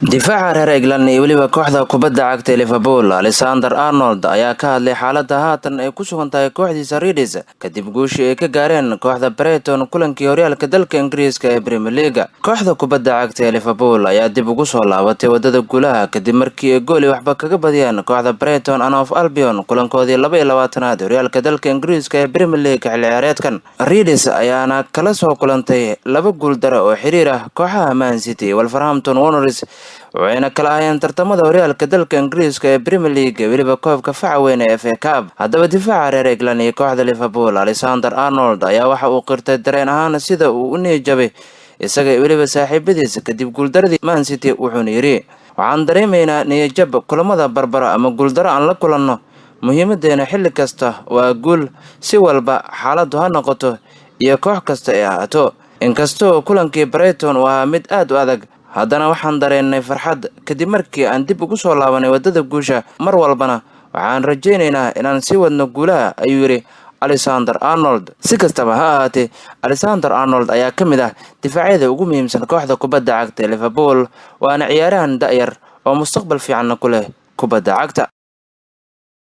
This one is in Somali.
difaaca reer England iyo weliba kooxda kubadda cagta Liverpool Alexander Arnold ayaa ka hadlay xaaladda haatan ay ku sugan tahay kooxdiisa Reds kadib guushii ay ka gaareen kooxda Brighton kulankii horyaalka dalka Ingiriiska ee Premier League. Kooxda kubadda cagta ee Liverpool ayaa dib ugu soo laabatay wadada guulaha kadib markii ay gool waxba kaga badiyeen kooxda Brighton and Hove Albion kulankoodii 22aad horyaalka dalka Ingiriiska ee Premier League xilli ciyaareedkan. Reds ayaana kala soo kulantay laba guul daro oo xiriir ah kooxaha Man City iyo Wolverhampton Wanderers waxayna kala hayeen tartamada horyaalka dalka Ingiriiska ee Premier League weliba koobka faca weyn ee FA Cup. Haddaba difaaca reer England iyo kooxda Liverpool Alexander Arnold ayaa waxa uu qirtay dareen ahaan sida uu u niyadjabay isaga weliba saaxiibadiisa kadib guuldaradii Man City wuxuuna yiri waxaan dareemaynaa niyadjab kulamada barbaro ama guuldaro aan la kulanno muhiimadeena xilli kasta waa guul si walba xaaladdu ha noqoto iyo koox kasta ay ahaato. Inkastoo kulankii Brighton waa mid aad u adag haddana waxaan dareennay farxad kadib markii aan dib ugu soo laabanay wadada guusha mar walbana waxaan rajaynaynaa inaan sii wadno guulaha ayuu yiri Alexander Arnold. Si kastaba ha ahaatee Alexander Arnold ayaa ka mid ah difaacyada ugu muhiimsan kooxda kubadda cagta Liverpool waana ciyaarahan da'yar oo mustaqbal fiican ku leh kubadda cagta.